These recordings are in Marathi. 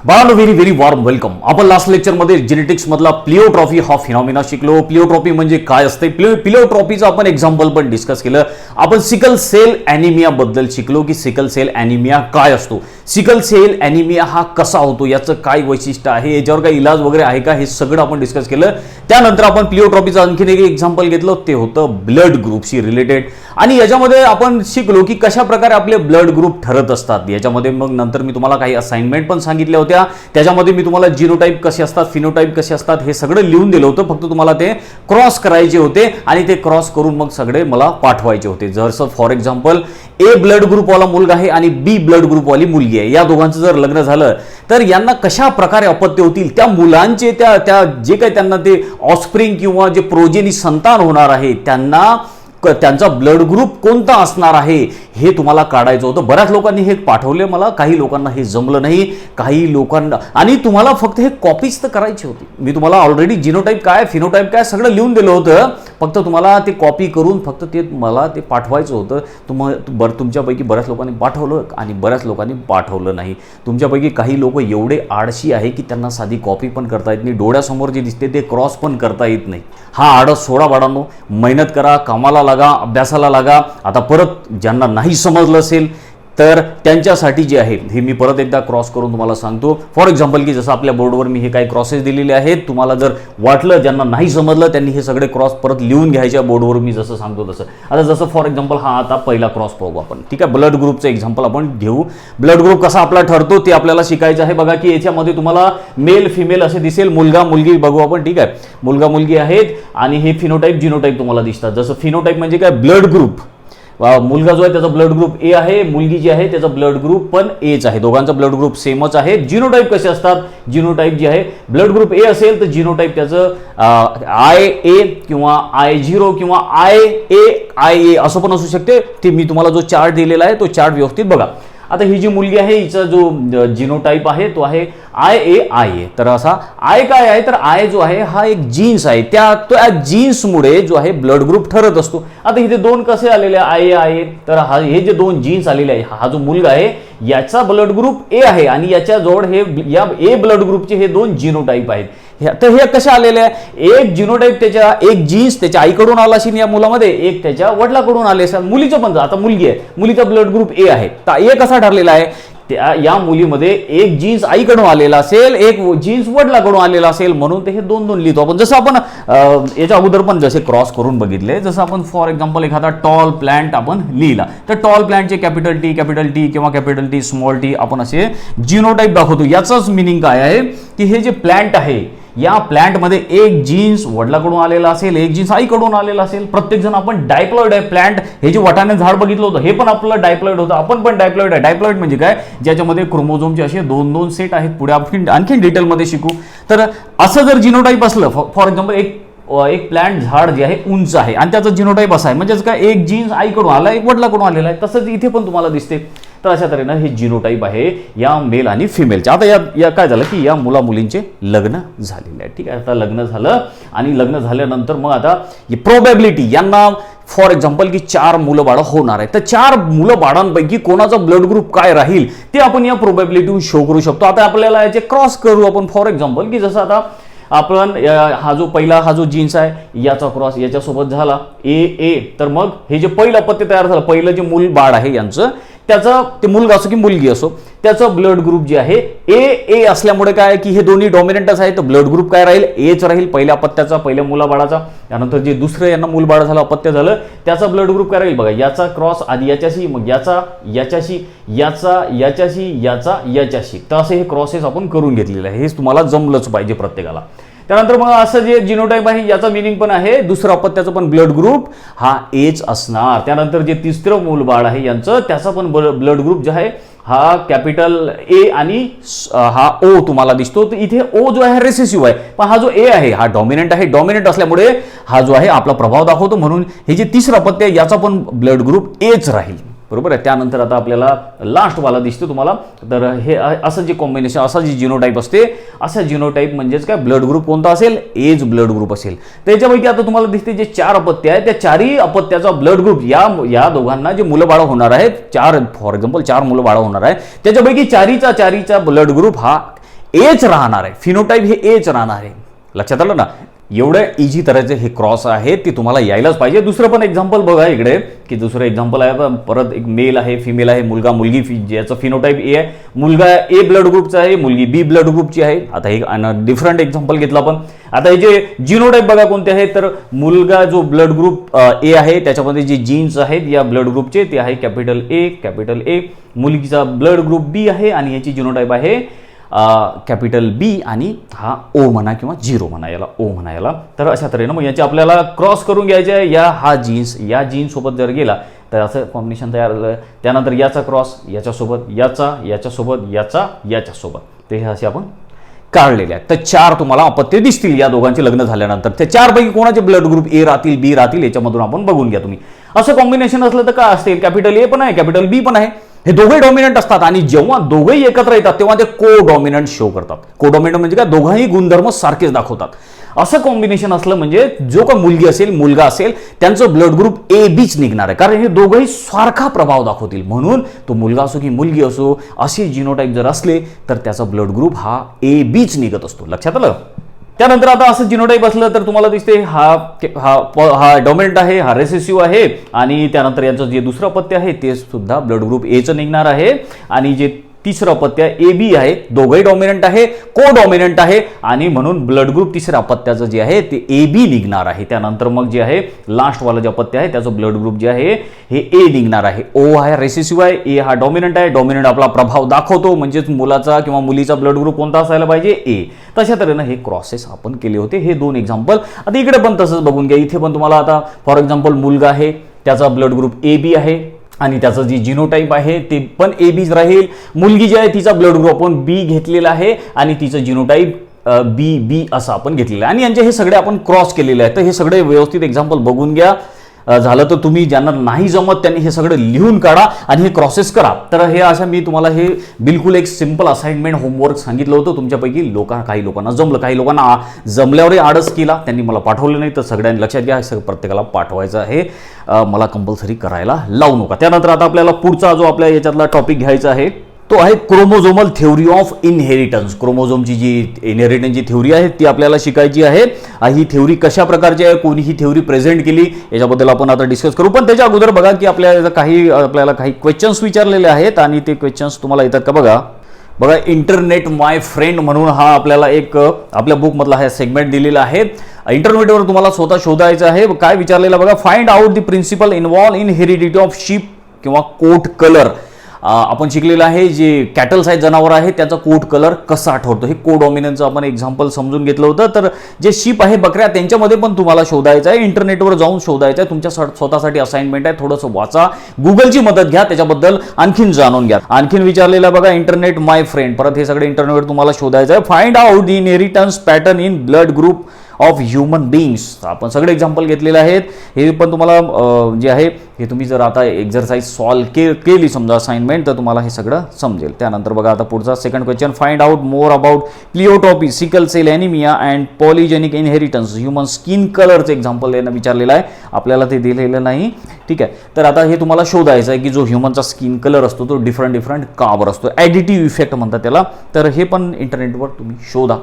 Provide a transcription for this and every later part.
बाळांनो, व्हेरी व्हेरी वॉर्म वेलकम. आपण लास्ट लेक्चरमध्ये जेनेटिक्स मधला प्लिओट्रॉफी हा फिनॉमिना शिकलो. प्लिओट्रॉफी म्हणजे काय असते, प्लिओट्रॉफीचं आपण एक्झाम्पल पण डिस्कस केलं. आपण सिकल सेल ॲनिमिया बद्दल शिकलो की सिकल सेल ॲनिमिया काय असतो, सिकल सेल ॲनिमिया हा कसा होतो, याचं काय वैशिष्ट्य आहे, याच्यावर काही इलाज वगैरे आहे का, हे सगळं आपण डिस्कस केलं. त्यानंतर आपण प्लिओट्रॉफीचं आणखीन एक एक्झाम्पल घेतलं, ते होतं ब्लड ग्रुपशी रिलेटेड. आणि याच्यामध्ये आपण शिकलो की कशा प्रकारे आपले ब्लड ग्रुप ठरत असतात. याच्यामध्ये मग नंतर मी तुम्हाला काही असाइनमेंट पण सांगितल्या होत्या. त्याच्यामध्ये मी तुम्हाला जिनोटाइप कसे असतात, फिनोटाइप कसे असतात हे सगळं लिहून दिलं होतं. फक्त तुम्हाला ते क्रॉस करायचे होते आणि ते क्रॉस करून मग सगळे मला पाठवायचे होते. जसं फॉर एक्झाम्पल ए ब्लड ग्रुपवाला मुलगा आहे आणि बी ब्लड ग्रुपवाली मुलगी आहे, या दोघांचं जर लग्न झालं तर यांना कशा प्रकारे अपत्य होतील, त्या मुलांचे त्या जे काही त्यांना ते ऑफस्प्रिंग किंवा जे प्रोजेनी संतान होणार आहे त्यांचा ब्लड ग्रुप कोणता असणार आहे हे तुम्हाला काढायचं होतं. बऱ्याच लोकांनी हे पाठवले मला, काही लोकांना हे जमलं नाही, काही लोकांना, आणि तुम्हाला फक्त हे कॉपीज तर करायची होती. मी तुम्हाला ऑलरेडी जिनोटाइप काय फिनोटाइप काय सगळं लिहून दिलं होतं. फक्त तुम्हाला ते कॉपी करून फक्त ते मला ते पाठवायचं होतं. तुमच्यापैकी बऱ्याच लोकांनी पाठवलं आणि बऱ्याच लोकांनी पाठवलं नाही. तुमच्यापैकी काही लोक एवढे आळशी आहे की त्यांना साधी कॉपी पण करता येत नाही, डोळ्यासमोर जे दिसते ते क्रॉस पण करता येत नाही. हा आळस सोडा बाळांनो, मेहनत करा, कामाला लागा, अभ्यासाला लागा. आता परत ज्यांना नाही समजलं असेल तर त्यांच्यासाठी जे आहे हे मी परत एकदा क्रॉस करून तुम्हाला सांगतो. फॉर एक्झाम्पल की जसं आपल्या बोर्डवर मी हे काही क्रॉसेस दिलेले आहेत, तुम्हाला जर वाटलं ज्यांना नाही समजलं त्यांनी हे सगळे क्रॉस परत लिहून घ्यायच्या बोर्डवर मी जसं सांगतो तसं. आता जसं फॉर एक्झाम्पल हा आता पहिला क्रॉस पाहू आपण, ठीक आहे. ब्लड ग्रुपचं एक्झाम्पल आपण घेऊ. ब्लड ग्रुप कसा आपला ठरतो ते आपल्याला शिकायचं आहे. बघा की याच्यामध्ये तुम्हाला मेल फिमेल असे दिसेल, मुलगा मुलगी बघू आपण, ठीक आहे. मुलगा मुलगी आहेत आणि हे फिनोटाइप जिनोटाइप तुम्हाला दिसतात. जसं फिनोटाइप म्हणजे काय, ब्लड ग्रुप, मुलगा जो आहे त्याचा ब्लड ग्रुप ए आहे, मुलगी जी आहे त्याचा ब्लड ग्रुप पण एच आहे, दोघांचा ब्लड ग्रुप सेमच आहे. जिनोटाइप कसे असतात, जिनोटाइप जे आहे ब्लड ग्रुप ए असेल तर जिनोटाइप त्याचं आय ए किंवा I0 किंवा IA असं पण असू शकते. ते मी तुम्हाला जो चार्ट दिलेला आहे तो चार्ट व्यवस्थित बघा. आता ही जी मुलगी आहे हिचा जो जिनोटाइप आहे तो आहे IA. तर असा आय काय आहे, तर आय जो आहे हा एक जीन्स आहे, त्या जीन्समुळे जो आहे ब्लड ग्रुप ठरत असतो. आता इथे दोन कसे आलेले IA, तर हे जे दोन जीन्स आलेले आहे, हा जो मुलगा आहे याचा ब्लड ग्रुप ए आहे आणि याच्या जवळ हे या ए ब्लड ग्रुपचे हे दोन जिनोटाइप आहेत. तर हे कसे आलेले आहे, एक जिनोटाइप त्याच्या एक जीन्स त्याच्या आईकडून आला असेल या मुलामध्ये, एक त्याच्या वडिलाकडून आले असेल. मुलीचं पण, आता मुलगी आहे, मुलीचा ब्लड ग्रुप ए आहे, तर ए कसा ठरलेला आहे, या मुलीमध्ये एक जीन्स आईकडून आलेला असेल, एक जीन्स वडिलाकडून आलेला असेल, म्हणून ते हे दोन दोन लिहितो आपण. जसं आपण याच्या अगोदर पण जसे क्रॉस करून बघितले, जसं आपण फॉर एक्झाम्पल एखादा टॉल प्लांट आपण लिहिला तर टॉल प्लांटचे कॅपिटल टी किंवा कॅपिटल टी स्मॉल टी आपण असे जिनोटाइप दाखवतो. याचाच मिनिंग काय आहे की हे जे प्लांट आहे या प्लांटमध्ये एक जीन्स वडिलाकडून आलेला असेल, एक जीन्स आईकडून आलेला असेल. प्रत्येक जण आपण डायप्लॉइड आहे. प्लांट हे जे वाटाणे झाड बघितलं होतं हे पण आपलं डायप्लॉइड होतं, आपण पण डायप्लॉइड आहे. डायप्लॉइड म्हणजे काय, ज्याच्यामध्ये क्रोमोझोमचे असे दोन दोन सेट आहेत. पुढे आणखी डिटेलमध्ये शिकू. तर असं जर जिनोटाइप असलं, फॉर एक्झाम्पल एक प्लांट झाड जे आहे उंच आहे आणि त्याचा जिनोटाइप असा आहे, म्हणजेच काय, एक जीन्स आईकडून आला, एक वडिलाकडून आलेला आहे. तसंच इथे पण तुम्हाला दिसते. तर अशा तऱ्हेनं हे जिनोटाइप आहे या मेल आणि फिमेलचे. आता या काय झालं की या मुला मुलींचे लग्न झालेले आहे, ठीक आहे. आता लग्न झालं आणि लग्न झाल्यानंतर मग आता प्रोबॅबिलिटी, यांना फॉर एक्झाम्पल की 4 मुलं बाळं होणार आहे, तर 4 मुलं बाळांपैकी कोणाचा ब्लड ग्रुप काय राहील ते आपण या प्रोबॅबिलिटीहून शो करू शकतो. आता आपल्याला याचे क्रॉस करू आपण. फॉर एक्झाम्पल की जसं आता आपण हा जो जीन्स आहे याचा क्रॉस याच्यासोबत झाला ए, तर मग हे जे पहिलं अपत्य तयार झालं, पहिलं जे मूल बाळ आहे यांचं, त्याचं ते मुलगा असो की मुलगी असो, त्याचं ब्लड ग्रुप जे आहे ए असल्यामुळे काय की हे दोन्ही डॉमिनंटच आहे, तर ब्लड ग्रुप काय राहील, एच राहील पहिल्या अपत्याचा, पहिल्या मुलाबाळाचा. त्यानंतर जे दुसरं यांना मूलबाळ झालं, अपत्य झालं, त्याचा ब्लड ग्रुप काय राहील, बघा याचा क्रॉस आधी याच्याशी, मग याच्याशी, याच्याशी. तर असे हे क्रॉसेस आपण करून घेतलेले आहे. हेच तुम्हाला जमलंच पाहिजे प्रत्येकाला. त्यानंतर मग असं जे जिनोटाइप आहे याचा मिनिंग पण आहे, दुसरं अपत्याचं पण ब्लड ग्रुप हा एच असणार. त्यानंतर जे तिसरं मूलबाळ आहे यांचं, त्याचा पण ब्लड ग्रुप जे आहे हा कॅपिटल ए आणि हा ओ तुम्हाला दिसतो. तर इथे ओ जो आहे रेसेसिव्ह आहे, पण हा जो ए आहे हा डॉमिनंट आहे. डॉमिनंट असल्यामुळे हा जो आहे आपला प्रभाव दाखवतो, म्हणून हे जे तिसरं अपत्य याचा पण ब्लड ग्रुप एच राहील, बरोबर आहे. त्यानंतर आता आपल्याला लास्ट वाला दिसतो तुम्हाला. तर हे असं जे कॉम्बिनेशन, असा जी जिनोटाइप असते, असा जिनोटाइप म्हणजेच काय, ब्लड ग्रुप कोणता असेल, एज ब्लड ग्रुप असेल. त्याच्यापैकी आता तुम्हाला दिसते जे 4 अपत्य आहेत, त्या 4ही अपत्याचा ब्लड ग्रुप या दोघांना जे मुलं बाळं होणार आहेत, फॉर एक्झाम्पल 4 मुलं बाळं होणार आहेत, त्याच्यापैकी चारीचा ब्लड ग्रुप हा एच राहणार आहे, फिनोटाईप हे एच राहणार आहे. लक्षात आलं ना. एवढं इझी तऱ्हेचे हे क्रॉस आहे, ते तुम्हाला यायलाच पाहिजे. दुसरं पण एक्झाम्पल बघा इकडे, की दुसरं एक्झाम्पल आहे परत, एक मेल आहे, फिमेल आहे, मुलगा मुलगी, ज्याचं फिनोटाईप ए आहे. मुलगा ए ब्लड ग्रुपचा आहे, मुलगी बी ब्लड ग्रुपची आहे. आता हे डिफरंट एक्झाम्पल घेतलं आपण. आता हे जे जिनोटाईप बघा कोणते आहेत, तर मुलगा जो ब्लड ग्रुप ए आहे त्याच्यामध्ये जे जीन्स आहेत या ब्लड ग्रुपचे ते आहे कॅपिटल ए. मुलगीचा ब्लड ग्रुप बी आहे आणि याची जिनोटाईप आहे कॅपिटल बी आणि हा ओ म्हणा किंवा 0 म्हणा, याला ओ म्हणा याला. तर अशा तऱ्हेनं मग याचे आपल्याला क्रॉस करून घ्यायचे आहे. हा जीन्स या जीन्स सोबत जर गेला तर असं कॉम्बिनेशन तयार झालं. त्यानंतर याचा क्रॉस याच्यासोबत, याच्यासोबत, याच्यासोबत, ते हे असे आपण काढलेले आहेत. तर 4 तुम्हाला अपत्य दिसतील या दोघांचे लग्न झाल्यानंतर. त्या 4 पैकी कोणाचे ब्लड ग्रुप ए राहतील, बी राहतील, याच्यामधून आपण बघून घ्या तुम्ही. असं कॉम्बिनेशन असलं तर काय असतील, कॅपिटल ए पण आहे, कॅपिटल बी पण आहे. हे दोघे डॉमिनंट असतात आणि जेव्हा दोघेही एकत्र येतात तेव्हा ते को डॉमिनंट शो करतात. को डॉमिनंट म्हणजे काय, दोघांही गुणधर्म सारखेच दाखवतात. असं कॉम्बिनेशन असलं म्हणजे जो का मुलगी असेल मुलगा असेल त्यांचं ब्लड ग्रुप ए बीच निघणार आहे, कारण हे दोघंही सारखा प्रभाव दाखवतील. म्हणून तो मुलगा असो की मुलगी असो, असे जिनोटाईप जर असले तर त्याचा ब्लड ग्रुप हा ए बीच निघत असतो. लक्षात आलं. त्यानंतर आता असं जिनोटाईप असलं तर तुम्हाला दिसते हा डॉमिनंट आहे, हा रेसेसिव्ह आहे आणि त्यानंतर यांचं जे दुसरं अपत्य आहे ते सुद्धा ब्लड ग्रुप एचं निघणार आहे आणि जे तिसरं अपत्य ए बी आहे, दोघंही डॉमिनंट आहे, को डॉमिनंट आहे आणि म्हणून ब्लड ग्रुप तिसऱ्या अपत्याचं जे आहे ते ए बी निघणार आहे. त्यानंतर मग जे आहे लास्टवालं जे अपत्य आहे त्याचं ब्लड ग्रुप जे आहे हे ए निघणार आहे. ओ हा रेसेसिव्ह आहे, ए हा डॉमिनंट आहे. डॉमिनंट आपला प्रभाव दाखवतो, म्हणजेच मुलाचा किंवा मुलीचा ब्लड ग्रुप कोणता असायला पाहिजे, ए. तशा तऱ्हेनं हे क्रॉसेस आपण केले होते. हे 2 एक्झाम्पल. आता इकडे पण तसंच बघून घ्या. इथे पण तुम्हाला आता फॉर एक्झाम्पल मुलगा आहे, त्याचा ब्लड ग्रुप ए बी आहे आणि त्याचं जे जिनोटाईप आहे ते पण ए बीच राहील. मुलगी जी आहे तिचा ब्लड ग्रुप आपण बी घेतलेला आहे आणि तिचं जिनोटाईप बी बी असं आपण घेतलेलं आहे आणि यांचे हे सगळे आपण क्रॉस केलेले आहे. तर हे सगळे व्यवस्थित एक्झाम्पल बघून घ्या. झालं तर तुम्ही ज्यांना नाही जमत त्यांनी हे सगळं लिहून काढा आणि हे क्रॉसेस करा. तर हे अशा मी तुम्हाला हे बिलकुल एक सिंपल असाइनमेंट होमवर्क सांगितलं होतं. तुमच्यापैकी काही लोकांना जमलं, काही लोकांना जमल्यावरही आळस केला, त्यांनी मला पाठवलं नाही. तर सगळ्यांनी लक्षात घ्या, सगळं प्रत्येकाला पाठवायचं आहे, मला कंपल्सरी करायला लावू नका. त्यानंतर आता आपल्याला पुढचा जो आपल्या याच्यातला टॉपिक घ्यायचा आहे तो आहे क्रोमोझोमल थेओरी ऑफ इनहेरिटन्स. क्रोमोझोमची जी इनहेरिटन्सची थेओरी आहे ती आपल्याला शिकायची आहे. ही थेओरी कशा प्रकारची आहे, कोणी ही थेओरी प्रेझेंट केली, याच्याबद्दल आपण आता डिस्कस करू. पण त्याच्या अगोदर बघा की आपल्याला काही क्वेश्चन्स विचारलेले आहेत आणि ते क्वेश्चन्स तुम्हाला येतात का बघा. इंटरनेट माय फ्रेंड म्हणून हा आपल्याला एक आपल्या बुकमधला हा सेगमेंट दिलेला आहे. इंटरनेटवर तुम्हाला स्वतः शोधायचं आहे. काय विचारलेलं बघा, find out the principle involve in heredity of sheep किंवा कोट कलर. आपण शिकलेलं आहे जे कॅटल्स आहेत, जनावर आहे, त्याचा कोट कलर कसा ठरतो, हे को डॉमिनन्सचं आपण एक्झाम्पल समजून घेतलं होतं. तर जे शीप आहे, बकऱ्या, त्यांच्यामध्ये पण तुम्हाला शोधायचं आहे. इंटरनेटवर जाऊन शोधायचं आहे. तुमच्या स्वतःसाठी असाइनमेंट आहे, थोडंसं वाचा, गुगलची मदत घ्या, त्याच्याबद्दल आणखीन जाणून घ्या. आणखीन विचारलेलं बघा इंटरनेट माय फ्रेंड, परत हे सगळे इंटरनेटवर तुम्हाला शोधायचं आहे. Find out the inheritance pattern in blood group of human beings. आपण सगळे एक्झाम्पल घेतलेले आहेत. हे पण तुम्हाला जे आहे हे तुम्ही जर आता एक्झरसाइज सॉल्व्ह केली समजा असाइनमेंट, तर तुम्हाला हे सगळं समजेल. त्यानंतर बघा आता पुढचा second question, find out more about pleiotropy, sickle cell anaemia and polygenic inheritance. Human skin कलरचं एक्झाम्पल यांना विचारलेलं आहे, आपल्याला ते दिलेलं नाही. ठीक आहे. तर आता हे तुम्हाला शोधायचं आहे की जो ह्युमनचा स्किन कलर असतो तो डिफरंट का बरं असतो, ॲडिटिव्ह इफेक्ट म्हणतात त्याला. तर हे पण इंटरनेटवर तुम्ही शोधा.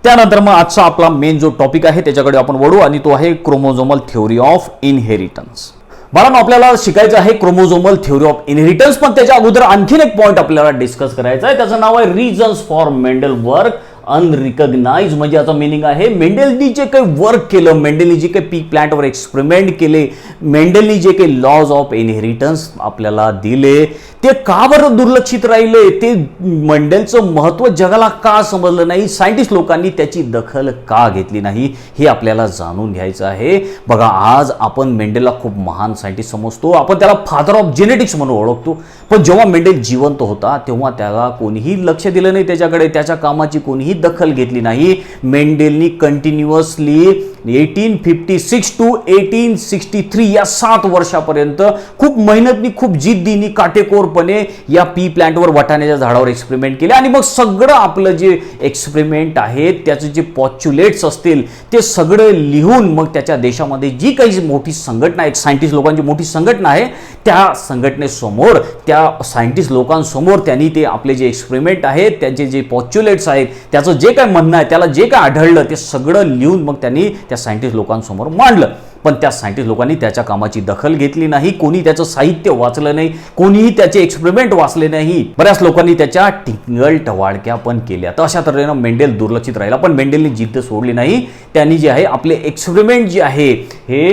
त्यानंतर मग आजचा आपला मेन जो टॉपिक आहे त्याच्याकडे आपण वळू आणि तो आहे क्रोमोझोमल थेओरी ऑफ इनहेरिटन्स. बाळांनो, आपल्याला शिकायचं आहे क्रोमोझोमल थेओरी ऑफ इनहेरिटन्स, पण त्याच्या अगोदर आणखीन एक पॉईंट आपल्याला डिस्कस करायचा आहे. त्याचं नाव आहे reasons for Mendel work unrecognised. म्हणजे याचा मिनिंग आहे मेंडेलनी जे काही वर्क केलं, मेंडेलनी जे काही पीक प्लांटवर एक्सपेरिमेंट केले, मेंडेलनी जे काही लॉज ऑफ इनहेरिटन्स आपल्याला दिले, ते का बरं दुर्लक्षित राहिले, ते मेंडेलचं महत्त्व जगाला का समजलं नाही, सायंटिस्ट लोकांनी त्याची दखल का घेतली नाही, हे आपल्याला जाणून घ्यायचं आहे. बघा, आज आपण मेंडेलला खूप महान सायंटिस्ट समजतो, आपण त्याला फादर ऑफ जेनेटिक्स म्हणून ओळखतो. पण जेव्हा मेंडेल जिवंत होता तेव्हा त्याला कोणीही लक्ष दिलं नाही त्याच्याकडे, त्याच्या कामाची कोणीही दखल घेतली नाही. मेंडेलनी कंटिन्युअसली 1856 टू 1863 या 7 वर्षापर्यंत खूप मेहनतनी, खूप जिद्दीने, काटेकोरपणे या पी प्लांटवर, वाटाण्याच्या झाडावर एक्सपेरिमेंट केले आणि मग सगळं आपलं जे एक्सपेरिमेंट आहे त्याचे जे पॉच्युलेट्स असतील ते सगळं लिहून मग त्याच्या देशामध्ये जी काही मोठी संघटना आहे, सायंटिस्ट लोकांची मोठी संघटना आहे, त्या संघटनेसमोर, त्या सायंटिस्ट लोकांसमोर त्यांनी ते आपले जे एक्सपेरिमेंट आहेत, त्यांचे जे पॉच्युलेट्स आहेत, त्याचं जे काय म्हणणं आहे, त्याला जे काय आढळलं ते सगळं लिहून मग त्यांनी त्या सायंटिस्ट लोकांसमोर मांडलं. पण त्या सायंटिस्ट लोकांनी त्याच्या कामाची दखल घेतली नाही, कोणी त्याचं साहित्य वाचलं नाही, कोणीही त्याचे एक्सपेरिमेंट वाचले नाही. बऱ्याच लोकांनी त्याच्या टिंगल टवाळक्या पण केल्या. तर अशा तऱ्हेनं मेंडेल दुर्लक्षित राहिला. पण मेंडेलने जिद्द सोडली नाही. त्यांनी जे आहे आपले एक्सपेरिमेंट जे आहे हे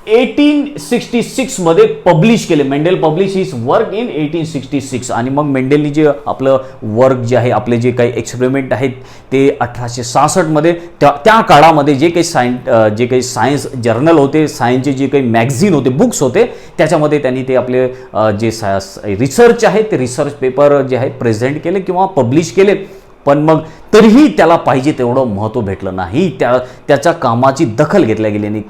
1866 मध्ये पब्लिश केले. Mendel publish his work in 1866 आणि मग मेंडेलनी जे आपलं वर्क जे आहे, आपले जे काही एक्सपेरिमेंट आहेत ते 1866 मध्ये त्या काळामध्ये जे काही सायन्स जर्नल होते, सायन्सचे जे काही मॅगझिन होते, बुक्स होते, त्याच्यामध्ये त्यांनी ते आपले जे रिसर्च आहे ते रिसर्च पेपर जे आहे प्रेझेंट केले किंवा पब्लिश केले. पण मग तरीही त्याला पाहिजे तेवढं महत्त्व भेटलं नाही, त्याच्या कामाची दखल घेतल्या गेली नाही.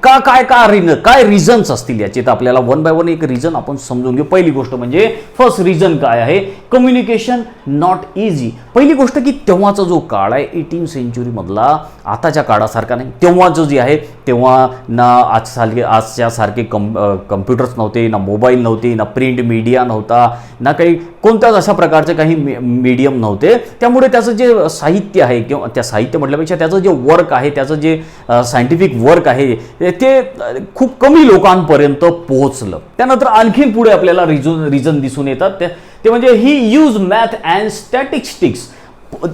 काय रिझन्स असतील याचे, तर आपल्याला वन बाय वन एक रिझन आपण समजून घेऊ. पहिली गोष्ट म्हणजे फर्स्ट रिझन काय आहे, कम्युनिकेशन नॉट इझी. पहिली गोष्ट की तेव्हाचा जो काळ आहे 18th सेंचुरी मधला, आताच्या काळासारखा नाही. तेव्हाचं जे आहे, तेव्हा ना आजच्यासारखे कम्प्युटर्स नव्हते, ना मोबाईल नव्हते, ना प्रिंट मीडिया नव्हता, ना काही कोणत्याच अशा प्रकारचे काही मीडियम नव्हते. त्यामुळे त्याचं जे साहित्य आहे, किंवा त्या साहित्य म्हटल्यापेक्षा त्याचं जे वर्क आहे, त्याचं जे सायंटिफिक वर्क आहे ते खूप कमी लोकांपर्यंत पोहोचलं. त्यानंतर आणखीन पुढे आपल्याला रिझन दिसून येतात, ते म्हणजे ही यूज मॅथ अँड स्टॅटिस्टिक्स.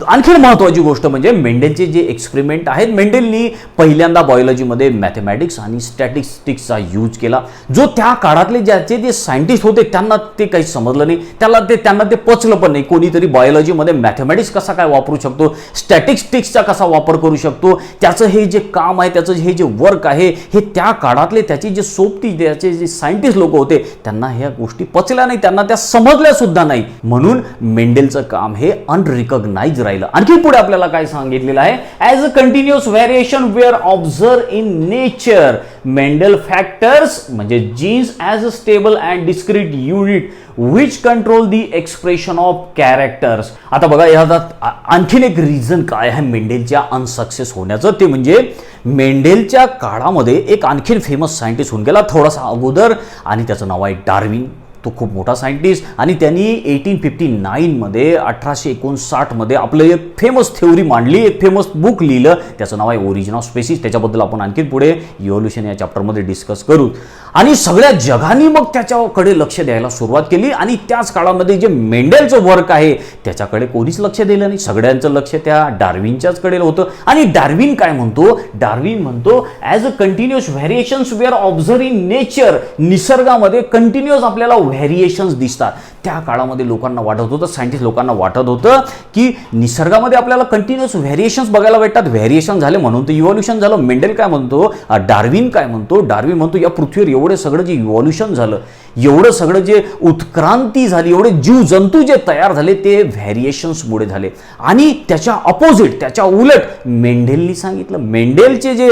आणखी महत्त्वाची गोष्ट म्हणजे मेंडेलचे जे एक्सपेरिमेंट आहेत, मेंडेलनी पहिल्यांदा बायोलॉजीमध्ये मॅथमॅटिक्स आणि स्टॅटिस्टिक्सचा यूज केला. जो त्या काळातले ज्याचे जे सायंटिस्ट होते त्यांना ते काही समजलं नाही, त्यांना ते पचलं पण नाही. कोणीतरी बायोलॉजीमध्ये मॅथमॅटिक्स कसा काय वापरू शकतो, स्टॅटिस्टिक्सचा कसा वापर करू शकतो, त्याचं हे जे काम आहे, त्याचं हे जे वर्क आहे, हे त्या काळातले त्याची जे सोबती त्याचे जे सायंटिस्ट लोक होते त्यांना ह्या गोष्टी पचल्या नाही, त्यांना त्या समजल्या सुद्धा नाही. म्हणून मेंडेलचं काम हे अनरिकॉग्नाइज्ड राहिलं. आणखी पुढे आपल्याला काय सांगितलेलं आहे, as a continuous variation were observe in nature, Mendel factors म्हणजे genes as a stable and discrete unit which control the expression of characters. आता बघा, यात आणखीन एक रिझन काय आहे मेंडेलच्या अनसक्सेस होण्याचं, ते म्हणजे मेंडेलच्या काळामध्ये एक आणखीन फेमस सायंटिस्ट होऊन गेला थोडासा अगोदर, आणि त्याचं नाव आहे डार्विन. तो खूप मोठा सायंटिस्ट, आणि त्यांनी 1859 मध्ये 1859 मध्ये आपलं एक फेमस थेओरी मांडली, एक फेमस बुक लिहिलं, त्याचं नाव आहे ओरिजिन ऑफ स्पेसिस. त्याच्याबद्दल आपण आणखी पुढे इव्होल्युशन या चॅप्टरमध्ये डिस्कस करू. आणि सगळ्या जगाने मग त्याच्याकडे लक्ष द्यायला सुरुवात केली, आणि त्याच काळामध्ये जे मेंडेलचं वर्क आहे त्याच्याकडे कोणीच लक्ष दिलं नाही. सगळ्यांचं लक्ष त्या डार्विनच्याच कडे होतं. आणि डार्विन काय म्हणतो, डार्विन म्हणतो as a continuous variations were observe in nature, निसर्गामध्ये कंटिन्युअस आपल्याला व्हेरिएशन्स दिसतात. त्या काळामध्ये लोकांना वाटत होतं, सायंटिस्ट लोकांना वाटत होतं की निसर्गामध्ये आपल्याला कंटिन्युअस व्हेरिएशन्स बघायला भेटतात. व्हेरिएशन झाले म्हणून तर इव्होल्युशन झालं. मेंडेल काय म्हणतो, डार्विन काय म्हणतो, डार्विन म्हणतो या पृथ्वीवर एवढे सगळं जे इव्होल्युशन झालं, एवढं सगळं जे उत्क्रांती झाली, एवढे जीव जंतू जे तयार झाले ते व्हेरिएशन्समुळे झाले. आणि त्याच्या अपोजिट, त्याच्या उलट मेंडेलनी सांगितलं, मेंडेलचे जे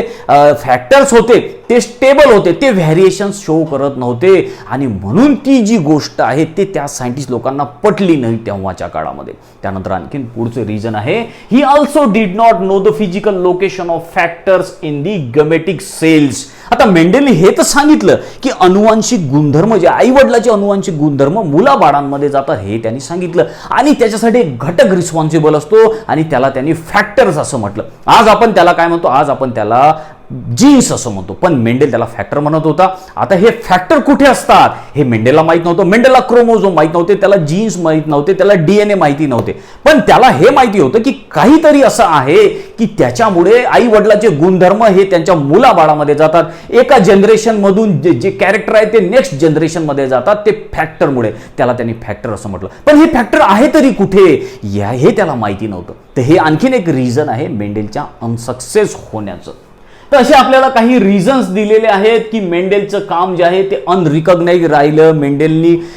फॅक्टर्स होते ते स्टेबल होते, ते व्हेरिएशन्स शो करत नव्हते. आणि म्हणून ती जी गोष्ट आहे ते त्या सायंटिस्ट लोकांना पटली नाही तेव्हाच्या काळामध्ये. त्यानंतर आणखीन पुढचं रिझन आहे, he also did not know the physical location of factors in the gametic cells. आता मेंडेलने हे तर सांगितलं की अनुवांशिक गुणधर्म, जे आई वडिलाचे अनुवांशिक गुणधर्म मुलाबाळांमध्ये जातात हे त्यांनी सांगितलं, आणि त्याच्यासाठी एक घटक रिस्पॉन्सिबल असतो, आणि त्याला त्यांनी फॅक्टर्स असं म्हटलं. आज आपण त्याला काय म्हणतो, आज आपण त्याला जीन्स असं म्हणतो, पण मेंडेल त्याला फॅक्टर म्हणत होता. आता हे फॅक्टर कुठे असतात हे मेंडेलला माहित नव्हतं. मेंडेलला क्रोमोझोम माहित नव्हते, त्याला जीन्स माहित नव्हते, त्याला डीएनए माहिती नव्हते. पण त्याला हे माहिती होतं की काहीतरी असं आहे की त्याच्यामुळे आई वडिलाचे गुणधर्म हे त्यांच्या मुलाबाळामध्ये जातात. एका जनरेशन मधून जे कॅरेक्टर आहे ते नेक्स्ट जनरेशन मध्ये जातात, ते फॅक्टरमुळे. त्याला त्यांनी फॅक्टर असं म्हटलं. पण हे फॅक्टर आहे तरी कुठे हे त्याला माहिती नव्हतं. तर हे आणखीन एक रिझन आहे मेंडेलच्या अनसक्सेस होण्याचं. तर असे आपल्याला काही रिझन्स दिलेले आहेत की मेंडेलचं काम जे आहे ते अनरिकॉग्नाइज राहिलं.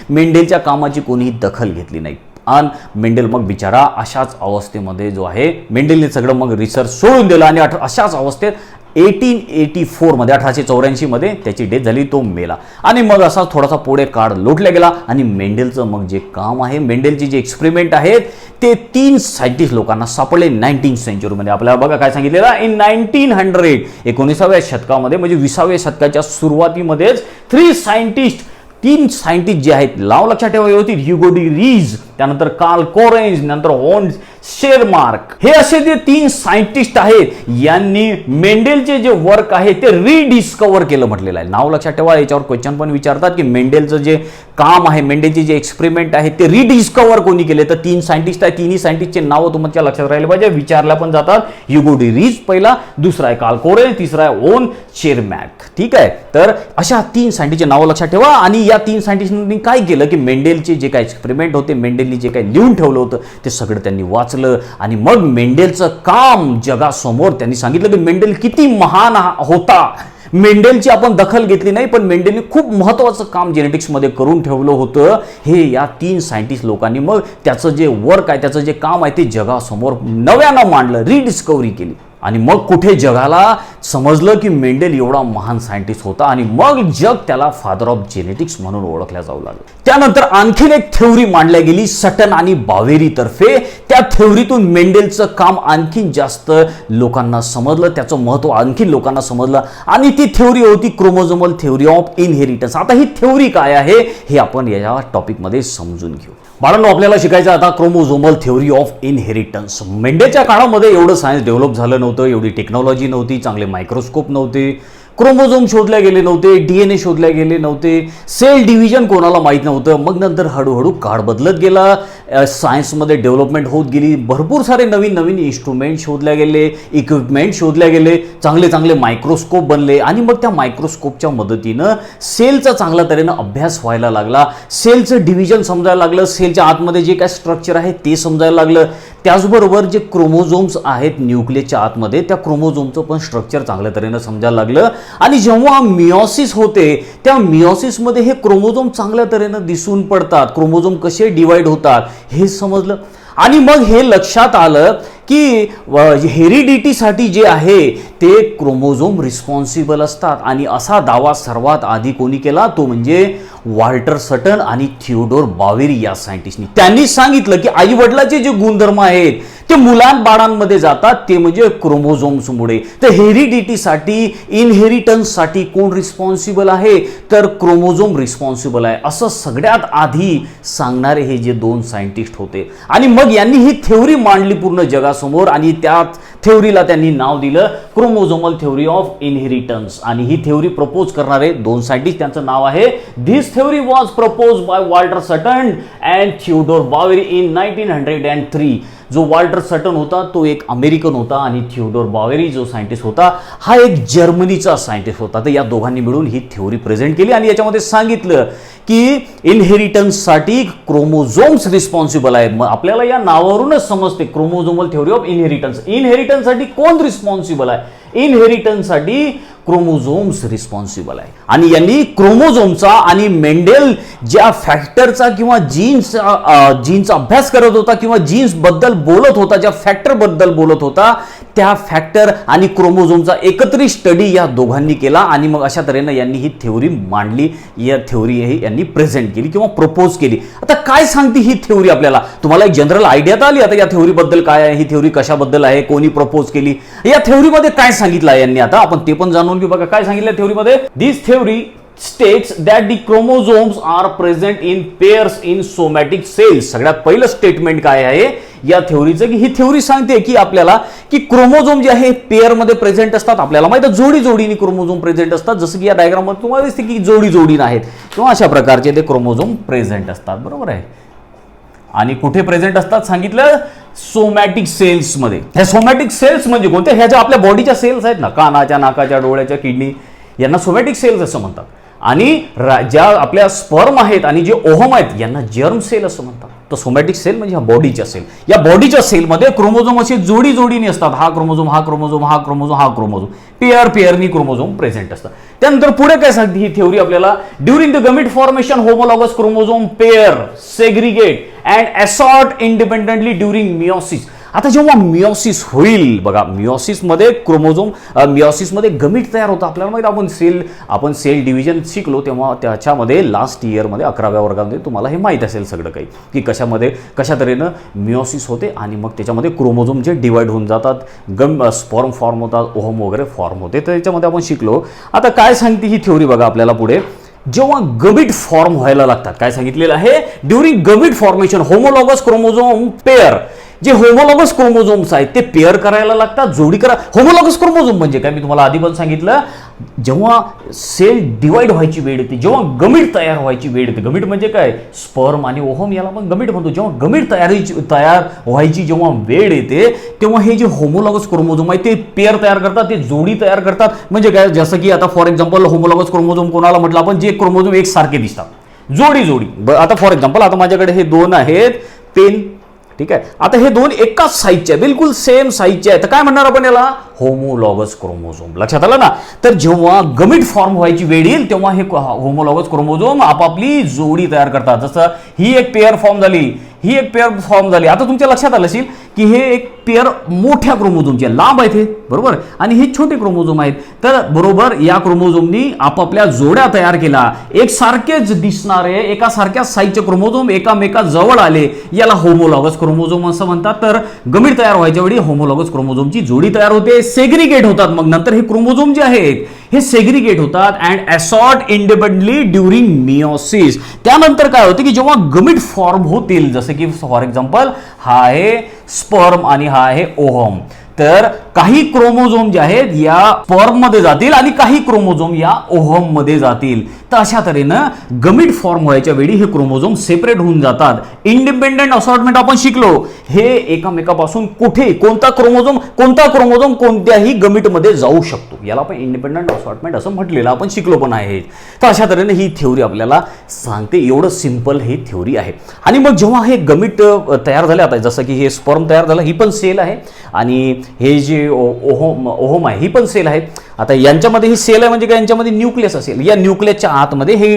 मेंडेलच्या कामाची कोणीही दखल घेतली नाही. आणि मेंडेल मग बिचारा अशाच अवस्थेमध्ये जो आहे, मेंडेलने सगळं मग रिसर्च सोडून दिलं आणि अशाच अवस्थेत 1884 मध्ये 1884 मध्ये त्याची डेथ झाली, तो मेला. आणि मग असा थोडासा पुढे काळ लोटला गेला आणि मेंडेलचं मग जे काम आहे, मेंडेलचे जे एक्सपेरिमेंट आहेत ते 3 सायंटिस्ट लोकांना सापडले 19th सेंचुरीमध्ये. आपल्याला बघा काय सांगितलेलं, इन 1900 19व्या शतकामध्ये म्हणजे 20व्या शतकाच्या सुरुवातीमध्येच 3 सायंटिस्ट जे आहेत, नाव लक्षात ठेवा होती, ह्युगो डी रीज, त्यानंतर कार्ल कोरेंज, नंतर हॉर्न शेरमार्क, हे असे जे 3 सायंटिस्ट आहेत यांनी मेंडेलचे जे वर्क आहे ते रिडिस्कवर केलं म्हटलेलं आहे. नाव लक्षात ठेवा, याच्यावर क्वेश्चन पण विचारतात की मेंडेलचं जे काम आहे, मेंडेलचे जे एक्सपेरिमेंट आहेत ते रिडिस्कवर कोणी केले, तर 3 सायंटिस्ट आहे. 3ही सायंटिस्टचे नाव तुमच्या लक्षात राहिले पाहिजे, विचारल्या पण जातात. ह्युगो डी रीज पहिला, दुसरा आहे कार्ल कोरेंज, तिसरा आहे हॉर्न शेरमॅर्क. ठीक आहे, तर अशा 3 सायंटिस्टचे नाव लक्षात ठेवा. आणि या 3 सायंटिस्टांनी काय केलं की मेंडेलचे जे काही एक्सपेरिमेंट होते, मेंडेलनी जे काही लिहून ठेवलं होतं ते सगळं त्यांनी वाचलं आणि मग मेंडेलचं काम जगासमोर त्यांनी सांगितलं की मेंडेल किती महान होता. मेंडेलची आपण दखल घेतली नाही, पण मेंडेलने खूप महत्त्वाचं काम जेनेटिक्समध्ये करून ठेवलं होतं. हे या 3 सायंटिस्ट लोकांनी मग त्याचं जे वर्क आहे, त्याचं जे काम आहे ते जगासमोर नव्यानं मांडलं, रिडिस्कवरी केली. आणि मग कुठे जगाला समजलं की मेंडेल एवढा महान सायंटिस्ट होता आणि मग जग त्याला फादर ऑफ जेनेटिक्स म्हणून ओळखल्या जाऊ लागलं. त्यानंतर आणखीन एक थेओरी मांडल्या गेली सटन आणि बावेरी तर्फे. त्या थेओरीतून मेंडेलचं काम आणखीन जास्त लोकांना समजलं, त्याचं महत्त्व आणखीन लोकांना समजलं आणि ती थेओरी होती क्रोमोझोमल थेओरी ऑफ इनहेरिटन्स. आता ही थेओरी काय आहे हे आपण या टॉपिकमध्ये समजून घेऊ. बाळांनो, आपल्याला शिकायचं आता क्रोमोझोमल थेओरी ऑफ इनहेरिटन्स. मेंडेलच्या काळामध्ये एवढं सायन्स डेव्हलप झालं नव्हतं, एवढी टेक्नॉलॉजी नव्हती, चांगले मायक्रोस्कोप नव्हते, क्रोमोझोम शोधल्या गेले नव्हते, डीएनए शोधल्या गेले नव्हते, सेल डिव्हिजन कोणाला माहीत नव्हतं. मग नंतर हळूहळू काळ बदलत गेला, सायन्समध्ये डेव्हलपमेंट होत गेली, भरपूर सारे नवीन नवीन इन्स्ट्रुमेंट शोधल्या गेले, इक्विपमेंट शोधल्या गेले, चांगले चांगले मायक्रोस्कोप बनले आणि मग त्या मायक्रोस्कोपच्या मदतीनं सेलचा चांगल्या तऱ्हेनं अभ्यास व्हायला लागला, सेलचं डिव्हिजन समजायला लागलं, सेलच्या आतमध्ये जे काय स्ट्रक्चर आहे ते समजायला लागलं. त्याचबरोबर जे क्रोमोझोम्स आहेत न्यूक्लियसच्या आतमध्ये, त्या क्रोमोझोमचं पण स्ट्रक्चर चांगल्या तऱ्हेनं समजायला लागलं. आणि जेव्हा मियोसिस होते त्या मियोसिसमध्ये हे क्रोमोझोम चांगल्या तऱ्हेनं दिसून पडतात, क्रोमोझोम कसे डिवाइड होतात हे समजलं. आणि मग हे लक्षात आलं की हेरिडिटीसाठी जे आहे ते क्रोमोझोम रिस्पॉन्सिबल असतात. आणि असा दावा सर्वात आधी कोणी केला, तो म्हणजे वॉल्टर सटन आणि थिओडोर बावेरी या सायंटिस्टनी. त्यांनी सांगितलं की आई वडिलाचे जे गुणधर्म आहेत ते मुलांबाळांमध्ये जातात, ते म्हणजे क्रोमोझोम्समुळे. तर हेरिडिटीसाठी, इनहेरिटन्ससाठी कोण रिस्पॉन्सिबल आहे, तर क्रोमोझोम रिस्पॉन्सिबल आहे, असं सगळ्यात आधी सांगणारे हे जे 2 सायंटिस्ट होते. आणि मग यांनी ही थेओरी मांडली पूर्ण जगासमोर आणि त्या थेओरीला त्यांनी नाव दिलं क्रोमोझोमल थेओरी ऑफ इनहेरिटन्स. आणि ही थेओरी प्रपोज करणारे 2 सायंटिस्ट, त्यांचं नाव आहे, this theory was propose by Walter Sutton and Theodor Boveri in 1903. जो वॉल्टर सटन होता तो एक अमेरिकन होता आणि थिओडोर बावेरी जो सायंटिस्ट होता हा एक जर्मनीचा सायंटिस्ट होता. तर या दोघांनी मिळून ही थेओरी प्रेझेंट केली आणि याच्यामध्ये सांगितलं की इनहेरिटन्ससाठी क्रोमोझोम्स रिस्पॉन्सिबल आहे. मग आपल्याला या नावावरूनच समजते क्रोमोझोमल थेओरी ऑफ इनहेरिटन्स. इनहेरिटन्ससाठी कोण रिस्पॉन्सिबल आहे, इनहेरिटन्ससाठी क्रोमोझोम्स रिस्पॉन्सिबल आहे. आणि यांनी क्रोमोझोमचा आणि मेंडेल ज्या फॅक्टरचा किंवा जीन्सचा अभ्यास करत होता किंवा जीन्स बद्दल बोलत होता, ज्या फॅक्टर बद्दल बोलत होता, त्या फॅक्टर आणि क्रोमोझोमचा एकत्रित स्टडी या दोघांनी केला. आणि मग अशा तऱ्हेनं यांनी ही थेओरी मांडली, या थेओरी यांनी प्रेझेंट केली किंवा प्रपोज केली. आता काय सांगते ही थेओरी आपल्याला, तुम्हाला एक जनरल आयडिया तर आली आता या थेओरी बद्दल काय आहे, ही थेओरी कशाबद्दल आहे, कोणी प्रपोज केली, या थेओरीमध्ये काय सांगितलं यांनी. आता आपण ते पण जाणून घेऊ. बघा काय सांगितलं थेओरीमध्ये, दिस theory states that the chromosomes are present in pairs in somatic cells. सगळ्यात पहिलं स्टेटमेंट काय आहे या थेओरीचं, की ही थेओरी सांगते की आपल्याला की क्रोमोझोम जे आहे पेअर मध्ये प्रेझेंट असतात. आपल्याला माहिती आहे जोडी जोडीने क्रोमोझोम प्रेझेंट असतात, जसं की या डायग्राम मध्ये तुम्हाला दिसते की जोडी जोडीने आहेत किंवा अशा प्रकारचे ते क्रोमोझोम प्रेझेंट असतात, बरोबर आहे. आणि कुठे प्रेझेंट असतात सांगितलं, सोमॅटिक सेल्स मध्ये. ह्या सोमॅटिक सेल्स म्हणजे कोणत्या, ह्या ज्या आपल्या बॉडीच्या सेल्स आहेत ना, कानाच्या, नाकाच्या, डोळ्याच्या, किडनी, यांना सोमॅटिक सेल्स असं म्हणतात. आणि ज्या आपल्या स्पर्म आहेत आणि जे ओहम आहेत यांना जर्म सेल असं म्हणतात. तर सोमॅटिक सेल म्हणजे ह्या बॉडीच्या सेल. या बॉडीच्या सेलमध्ये क्रोमोझोम असे जोडी जोडीने असतात, हा क्रोमोझोम, हा क्रोमोझोम, हा क्रोमोझोम, हा क्रोमोझोम, पेअरनी क्रोमोझोम प्रेझेंट असतात. त्यानंतर पुढे काय सांगते ही थेओरी आपल्याला, during the gamete formation homologous chromosome pair segregate and assort independently during meiosis. आता जेव्हा मिओसिस होईल बघा, मिओसिसमध्ये मिओसिसमध्ये गमीट तयार होतं. आपल्याला माहिती, आपण सेल डिव्हिजन शिकलो तेव्हा त्याच्यामध्ये लास्ट इयरमध्ये 11व्या वर्गामध्ये तुम्हाला हे माहीत असेल सगळं काही, की कशा तऱ्हेनं मिओसिस होते आणि मग त्याच्यामध्ये क्रोमोझोम जे डिवाइड होऊन जातात, स्पर्म फॉर्म होतात, ओहम वगैरे फॉर्म होते. तर त्याच्यामध्ये आपण शिकलो. आता काय सांगते ही थ्योरी बघा आपल्याला पुढे, जेव्हा गमीट फॉर्म व्हायला लागतात, काय सांगितलेलं आहे, during gamete formation homologous chromosome pair, जे होमोलॉगस क्रोमोझोम्स आहेत ते पेअर करायला लागतात, जोडी करा. होमोलॉगस क्रोमोझोम म्हणजे काय, मी तुम्हाला आधी पण सांगितलं, जेव्हा सेल डिवाइड व्हायची वेळ येते, जेव्हा गमीट तयार व्हायची वेळ येते. गमीट म्हणजे काय, स्पर्म आणि ओहम याला आपण गमीट म्हणतो. जेव्हा गमीट तयार व्हायची जेव्हा वेळ येते तेव्हा हे जे होमोलॉगस क्रोमोझोम आहे ते पेअर तयार करतात, ते जोडी तयार करतात. म्हणजे काय, जसं की आता फॉर एक्झाम्पल होमोलॉगस क्रोमोझोम कोणाला म्हटलं आपण, जे क्रोमोझोम एकसारखे दिसतात, जोडी. आता फॉर एक्झाम्पल आता माझ्याकडे हे दोन आहेत पेन, ठीक आहे. आता हे दोन एकाच साईजचे आहे, बिलकुल सेम साईजचे आहे, तर काय म्हणणार आपण याला, होमोलॉगस क्रोमोझोम. लक्षात आलं ना. तर जेव्हा गमीट फॉर्म व्हायची वेळ येईल तेव्हा हे होमोलॉगस क्रोमोझोम आपापली जोडी तयार करतात. जसं ही एक पेअर फॉर्म झाली, ही एक पेअर फॉर्म झाली. आता तुमच्या लक्षात आलं असेल की हे एक पेअर मोठ्या क्रोमोझोमचे लांब आहेत हे, बरोबर, आणि हे छोटे क्रोमोझोम आहेत. तर बरोबर या क्रोमोझोमनी आपापल्या जोड्या तयार केला, एक सारखेच दिसणारे एका सारख्या साईजचे क्रोमोझोम एकामेका जवळ आले, याला होमोलॉगस क्रोमोझोम असं म्हणतात. तर गमीट तयार व्हायच्या वेळी होमोलॉगस क्रोमोझोमची जोडी तयार होते, सेग्रिगेट होतात. मग नंतर हे क्रोमोझोम जे आहेत हे सेग्रिगेट होतात and assort independently during meiosis. त्यानंतर काय होते की जेव्हा गमीट फॉर्म होतील, जसं की फॉर एक्झाम्पल हा आहे स्पर्म आणि हा आहे ओहम, तर काही क्रोमोझोम जे आहेत या स्पर्म मध्ये जातील आणि काही क्रोमोझोम या ओहम मध्ये जातील. तर अशा तऱ्हेनं गमीट फॉर्म व्हायच्या वेळी हे क्रोमोझोम सेपरेट होऊन जातात. इंडिपेंडेंट असॉर्टमेंट आपण शिकलो, हे एकामेकापासून कोणता क्रोमोझोम कोणत्याही गमीट मध्ये जाऊ शकतो, याला आपण इंडिपेंडेंट असॉर्टमेंट असं म्हटलेलं आपण शिकलो पण आहे. तर अशा तऱ्हेने ही थ्योरी आपल्याला सांगते, एवढं सिंपल ही थ्योरी आहे. आणि मग जेव्हा हे गमीट तयार झाले, आता जसं की हे स्पर्म तयार झालं, ही पण सेल आहे, आणि हे जे ओहम आहे ही पण सेल आहे. आता यांच्यामध्ये ही सेल आहे म्हणजे काय, यांच्यामध्ये न्यूक्लियस असेल, या न्यूक्लियसच्या आतमध्ये हे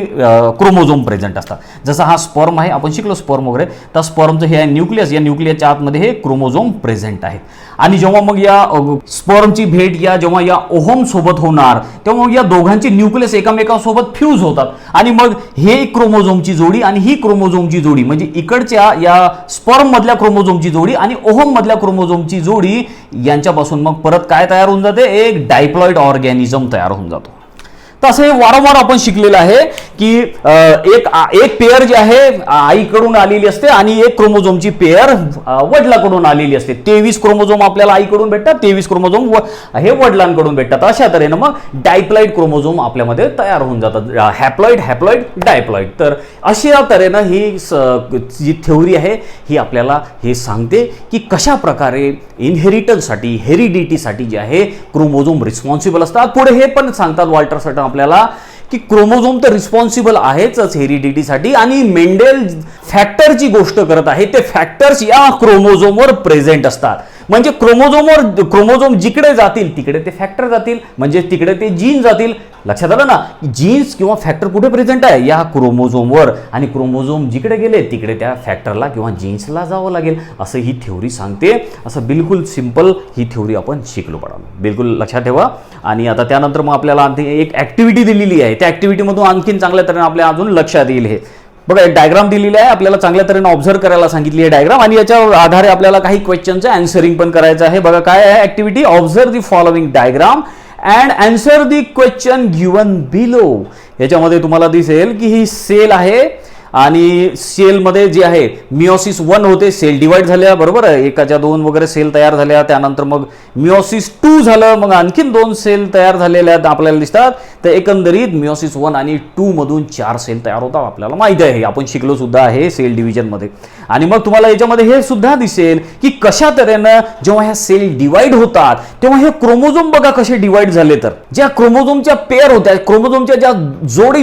क्रोमोझोम प्रेझेंट असतात. जसं हा स्पर्म आहे, आपण शिकलो स्पर्म वगैरे, तर स्पर्मचं हे न्यूक्लियस, या न्यूक्लियसच्या आतमध्ये हे क्रोमोझोम प्रेझेंट आहेत. आणि जेव्हा मग या स्पर्मची भेट जेव्हा या ओहम सोबत होणार तेव्हा मग या दोघांचे न्यूक्लियस एकामेकांसोबत फ्यूज होतात, आणि मग हे क्रोमोझोमची जोडी आणि ही क्रोमोझोमची जोडी, म्हणजे इकडच्या या स्पर्म मधल्या क्रोमोझोमची जोडी आणि ओहम मधल्या क्रोमोझोमची जोडी, यांच्यापासून मग परत काय तयार होऊन जाते, एक डायप्लॉइड ऑर्गॅनिझम तयार होऊन जातो. तर असं हे वारंवार आपण शिकलेलं आहे की एक पेअर जे आहे आईकडून आलेली असते आणि एक क्रोमोझोमची पेअर वडिलांकडून आलेली असते. 23 क्रोमोझोम आपल्याला आईकडून भेटतात, 23 क्रोमोझोम हे वडिलांकडून भेटतात. अशा तऱ्हेनं मग डायप्लॉइड क्रोमोझोम आपल्यामध्ये तयार होऊन जातात, हॅप्लॉइड डायप्लॉइड. तर अशा तऱ्हेनं ही जी थ्योरी आहे ही आपल्याला हे सांगते की कशा प्रकारे इनहेरिटन्ससाठी, हेरिडिटीसाठी जे आहे क्रोमोझोम रिस्पॉन्सिबल असतात. पुढे हे पण सांगतात वॉल्टर सटन आपल्याला की क्रोमोझोम तर रिस्पॉन्सिबल आहेच हेरिडिटीसाठी, आणि मेंडेल फॅक्टरची गोष्ट करत आहे, ते फॅक्टर्स या क्रोमोझोमवर प्रेझेंट असतात. म्हणजे क्रोमोझोम जिकडे जातील तिकडे ते फॅक्टर जातील, म्हणजे तिकडे ते जीन जातील. लक्षात आलं ना, जीन्स किंवा फॅक्टर कुठे प्रेझेंट आहे, या क्रोमोझोमवर, आणि क्रोमोझोम जिकडे गेले तिकडे त्या फॅक्टरला किंवा जीन्सला जावं लागेल, असं ही थ्योरी सांगते. असं बिलकुल सिंपल ही थ्योरी आपण शिकलो पडा, बिलकुल लक्षात ठेवा. आणि आता त्यानंतर मग आपल्याला आणखी एक ऍक्टिव्हिटी दिलेली आहे, त्या ऍक्टिव्हिटीमधून आणखीन चांगल्या तऱ्हेने आपल्या अजून लक्षात येईल. हे बघा, एक डायग्राम दिलेली आहे, आपल्याला चांगल्या तऱ्हेने ऑब्झर्व करायला सांगितली आहे डायग्राम, आणि याच्या आधारे आपल्याला काही क्वेश्चनचं आन्सरिंग पण करायचं आहे. बघा काय आहे activity, observe the following diagram and answer the question given below. याच्यामध्ये तुम्हाला दिसेल की ही सेल आहे, आणि सेलमध्ये जे आहे मिओसिस 1 होते, सेल डिवाइड झाल्या, बरोबर आहे, एकाच्या 2 वगैरे सेल तयार झाल्या. त्यानंतर मग मिओसिस 2 झालं, मग आणखीन 2 सेल तयार झालेल्या आपल्याला दिसतात. तर एकंदरीत मिओसिस 1 आणि 2 मधून 4 सेल तयार होतात, आपल्याला माहिती आहे, आपण शिकलो सुद्धा आहे सेल डिव्हिजन मध्ये. आणि मग तुम्हाला याच्यामध्ये हे सुद्धा दिसेल की कशा तऱ्हेनं जेव्हा ह्या सेल डिवाइड होतात तेव्हा हे क्रोमोझोम बघा कसे डिवाइड झाले. तर ज्या क्रोमोझोमच्या पेअर होत्या, क्रोमोझोमच्या ज्या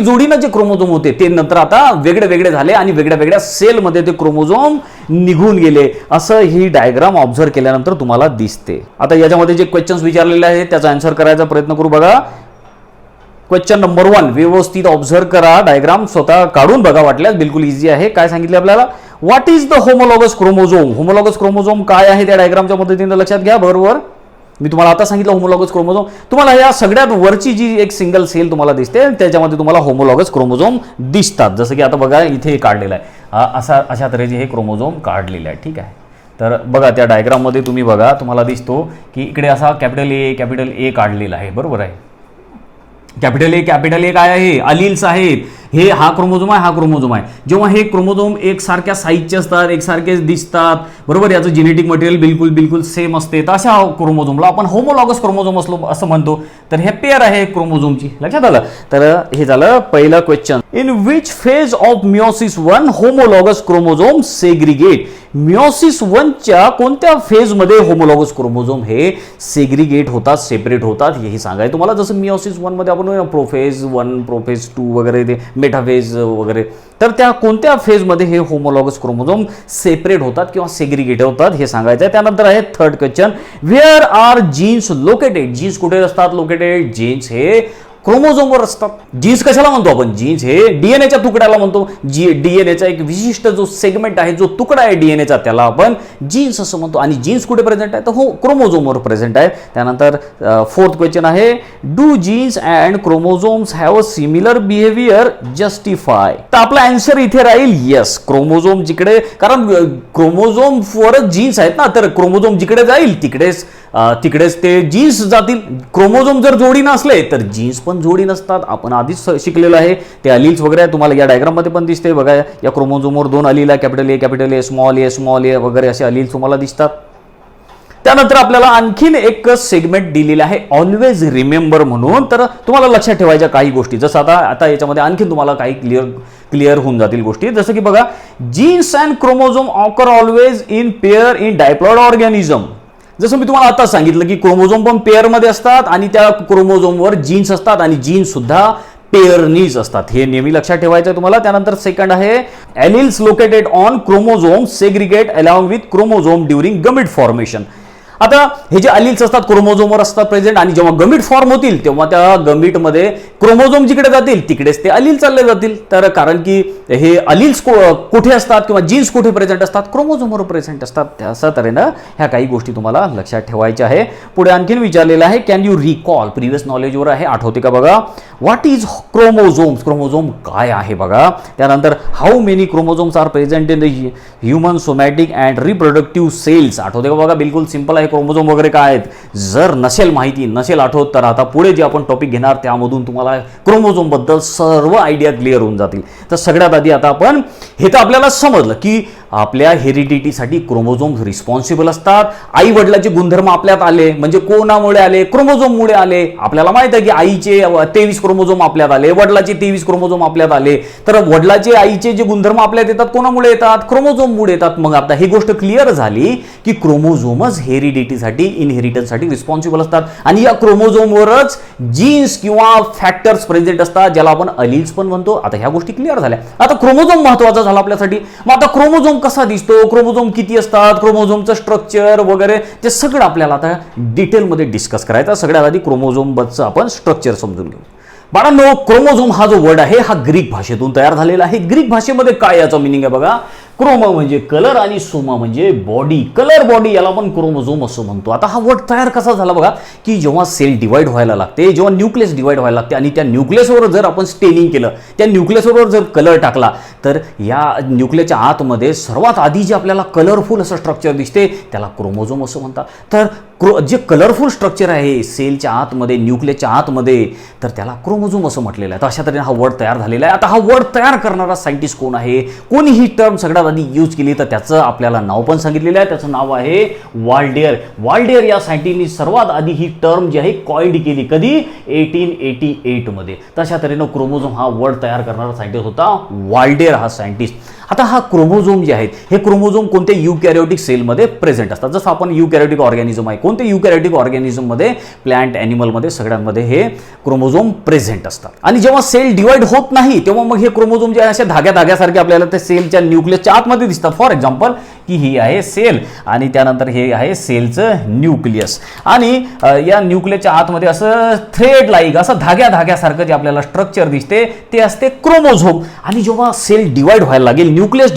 जोडीनं जे क्रोमोझोम होते ते नंतर आता वेगळे झाले, आणि वेगळ्या सेलमध्ये ते क्रोमोझोम निघून गेले, असं ही डायग्राम ऑब्झर्व केल्यानंतर तुम्हाला दिसते. आता याच्यामध्ये जे क्वेश्चन्स विचारलेले आहेत त्याचा आन्सर करायचा प्रयत्न करू. बघा क्वेश्चन नंबर 1 व्यवस्थित ऑब्झर्व करा, डायग्राम स्वतः काढून बघा वाटल्यास, बिलकुल इझी आहे. काय सांगितले आपल्याला, what is the homologous chromosome? Homologous chromosome काय आहे त्या डायग्रामच्या मदतीने लक्षात घ्या. बरोबर मी तुम्हाला आता सांगितलं होमोलॉगस क्रोमोझोम. तुम्हाला या सगळ्यात वरची जी एक सिंगल सेल तुम्हाला दिसते त्याच्यामध्ये तुम्हाला होमोलॉगस क्रोमोझोम दिसतात. जसं की आता बघा इथे काढलेलं आहे, अशा तऱ्हेचे हे क्रोमोझोम काढलेले आहे. ठीक आहे, तर बघा त्या डायग्राममध्ये तुम्ही बघा तुम्हाला दिसतो की इकडे असा कॅपिटल ए काढलेला आहे. बरोबर आहे, कॅपिटल ए काय आहे? अलील्स आहेत. हे हा क्रोमोझोम आहे, हा क्रोमोझोम आहे. जेव्हा हे क्रोमोझोम एकसारख्या साईजचे असतात, एकसारखेच दिसतात, बरोबर, याचं जेनेटिक मटेरियल बिलकुल सेम असते, तर अशा क्रोमोझोमला आपण होमोलॉगस क्रोमोझोम असं म्हणतो. तर हे पेअर आहे क्रोमोझोमची. लक्षात आलं? तर हे झालं पहिलं question. In which phase of meiosis 1 homologous chromosome segregate? Meiosis 1च्या कोणत्या फेजमध्ये होमोलॉगस क्रोमोझोम हे सेग्रिगेट होतात, सेपरेट होतात, हेही सांगायचं तुम्हाला. जसं मिओसिस 1 मध्ये आपण प्रोफेज 1, प्रोफेज 2 वगैरे, ते मेटाफेज वगैरे, तर त्या कोणत्या फेजमध्ये हे होमोलॉगस क्रोमोझोम सेपरेट होतात किंवा सेग्रिगेट होतात हे सांगायचं आहे. त्यानंतर आहे third question. Where are genes located? Genes कुठे असतात लोकेटेड? जीन्स हे क्रोमोझोमवर असतात. जीन्स कशाला म्हणतो आपण? जीन्स हे डीएनएच्या तुकड्याला म्हणतो. डीएनएचा एक विशिष्ट जो सेगमेंट आहे, जो तुकडा आहे डीएनएचा, त्याला आपण जीन्स असं म्हणतो. आणि जीन्स कुठे प्रेझेंट आहे? तर हो, क्रोमोझोमवर प्रेझेंट आहे. त्यानंतर फोर्थ क्वेश्चन आहे, do genes and chromosomes have a similar behaviour justify? तर आपला आन्सर इथे राहील येस. क्रोमोझोम जिकडे, कारण क्रोमोझोमवरच जीन्स आहेत ना, तर क्रोमोझोम जिकडे जाईल तिकडेच ते जीन्स जातील. क्रोमोझोम जर जोडी नसले तर जीन्स पण जोडी नसतात. आपण आधीच शिकलेलं आहे. ते अलील्स वगैरे तुम्हाला या डायग्राम मध्ये पण दिसते बघा. या क्रोमोझोमवर 2 अलील आहे, कॅपिटल ए, स्मॉल ए वगैरे असे अलील्स तुम्हाला दिसतात. त्यानंतर आपल्याला आणखीन एक सेगमेंट दिलेला आहे, ऑलवेज रिमेंबर म्हणून. तर तुम्हाला लक्षात ठेवायच्या काही गोष्टी, जसं आता याच्यामध्ये आणखीन तुम्हाला काही क्लिअर होऊन जातील गोष्टी. जसं की बघा, genes and chromosome occur always in pair in diploid organism. जसं मी तुम्हाला आता सांगितलं की क्रोमोझोम पण पेअरमध्ये असतात आणि त्या क्रोमोझोमवर जीन्स असतात आणि जीन्स सुद्धा पेअरनीज असतात. हे नेहमी लक्षात ठेवायचं आहे तुम्हाला. त्यानंतर सेकंड आहे, alleles located on chromosome segregate along with chromosome during गमिट formation. आता हे जे अलील्स असतात क्रोमोझोमवर असतात प्रेझेंट, आणि जेव्हा गमिट फॉर्म होतील तेव्हा त्या गमिटमध्ये क्रोमोझोम जिकडे जातील तिकडेच ते अलील चालले जातील. तर कारण की हे अलील्स कुठे असतात किंवा जीन्स कुठे प्रेझेंट असतात? क्रोमोझोमवर प्रेझेंट असतात. त्याच तऱ्हेनं ह्या काही गोष्टी तुम्हाला लक्षात ठेवायच्या आहे. पुढे आणखीन विचारलेलं आहे, कॅन यू रिकॉल? प्रिव्हियस नॉलेजवर आहे, आठवते का बघा. What is chromosomes? क्रोमोझोम काय आहे बघा. त्यानंतर how many chromosomes are present in the human somatic and reproductive cells? आठवते का बघा. बिलकुल सिंपल आहे. क्रोमोझोम वगैरे काय आहेत, जर माहिती नसेल आठवत, तर आता पुढे जे आपण टॉपिक घेणार त्यामधून तुम्हाला क्रोमोझोम बद्दल सर्व आयडिया क्लिअर होऊन जातील. तर सगळ्यात आधी आता आपण हे तर आपल्याला समजलं की आपल्या हेरिडिटीसाठी क्रोमोझोम रिस्पॉन्सिबल असतात. आई वडिलाचे गुणधर्म आपल्यात आले म्हणजे कोणामुळे आले? क्रोमोझोममुळे आले. आपल्याला माहित आहे की आईचे 23 क्रोमोझोम आपल्यात आले, वडिलाचे 23 क्रोमोझोम आपल्यात आले. तर वडिलाचे आईचे जे गुणधर्म आपल्यात येतात कोणामुळे येतात? क्रोमोझोममुळे येतात. मग आता ही गोष्ट क्लिअर झाली की क्रोमोझोमच हेरिडिटीसाठी, इनहेरिटन्ससाठी रिस्पॉन्सिबल असतात आणि या क्रोमोझोमवरच जीन्स किंवा फॅक्टर्स प्रेझेंट असतात, ज्याला आपण अलील्स पण म्हणतो. आता ह्या गोष्टी क्लिअर झाल्या. आता क्रोमोझोम महत्त्वाचा झाला आपल्यासाठी. मग आता क्रोमोझोम कसा दिसतो, क्रोमोझोम किती असतात, क्रोमोझोमचं स्ट्रक्चर वगैरे ते सगळं आपल्याला आता डिटेलमध्ये डिस्कस करायचं. सगळ्यात आधी क्रोमोझोम बद्दलचं आपण स्ट्रक्चर समजून घेऊ. बाळांनो, क्रोमोझोम हा जो वर्ड आहे हा ग्रीक भाषेतून तयार झालेला आहे. ग्रीक भाषेमध्ये काय याचा मिनिंग आहे बघा. क्रोमा म्हणजे कलर आणि सोमा म्हणजे बॉडी, कलर बॉडी, याला आपण क्रोमोझोम असं म्हणतो. आता हा वर्ड तयार कसा झाला बघा, की जेव्हा सेल डिवाइड व्हायला लागते, जेव्हा न्यूक्लियस डिवाइड व्हायला लागते आणि त्या न्यूक्लियसवर जर आपण स्टेनिंग केलं, त्या न्यूक्लियसवर जर कलर टाकला, तर या न्यूक्लियसच्या आतमध्ये सर्वात आधी जे आपल्याला कलरफुल असं स्ट्रक्चर दिसते त्याला क्रोमोझोम असं म्हणतात. तर जे कलरफुल स्ट्रक्चर आहे सेलच्या आतमध्ये, न्यूक्लियसच्या आतमध्ये, तर त्याला क्रोमोझोम असं म्हटलेलं आहे. तर अशा तऱ्हेने हा वर्ड तयार झालेला आहे. आता हा वर्ड तयार करणारा सायंटिस्ट कोण आहे, कोणी ही टर्म सगळ्यात आधी यूज केली, तर त्याचं आपल्याला नाव पण सांगितलेलं आहे. त्याचं नाव आहे वाल्डेयर. वाल्डेयर या सायंटिस्टनी सर्वात आधी ही टर्म जी आहे कॉइंड केली. कधी? 1888 मध्ये. तशा तऱ्हेनं क्रोमोझोम हा वर्ड तयार करणारा सायंटिस्ट होता वाल्डेयर हा सायंटिस्ट. आता हा क्रोमोझोम जे आहेत हे क्रोमोझोम कोणत्या युकॅरियोटिक सेलमध्ये प्रेझेंट असतात. जसं आपण युकॅरियोटिक ऑर्गॅनिझम आहे, कोणते युकॅरियोटिक ऑर्गॅनिझममध्ये, प्लांट, ॲनिमलमध्ये सगळ्यांमध्ये हे क्रोमोझोम प्रेझेंट असतात. आणि जेव्हा सेल डिवाइड होत नाही तेव्हा मग हे क्रोमोझोम जे आहे अशा धाग्यासारखे आपल्याला त्या सेलच्या न्यूक्लियसच्या आतमध्ये दिसतात. फॉर एक्झाम्पल की ही आहे सेल आणि त्यानंतर हे आहे सेलचं न्यूक्लियस. आणि या न्यूक्लियसच्या आतमध्ये असं थ्रेड लाईक असं धाग्यासारखं जे आपल्याला स्ट्रक्चर दिसते ते असते क्रोमोझोम. आणि जेव्हा सेल डिवाइड व्हायला लागेल, न्यूक्लियस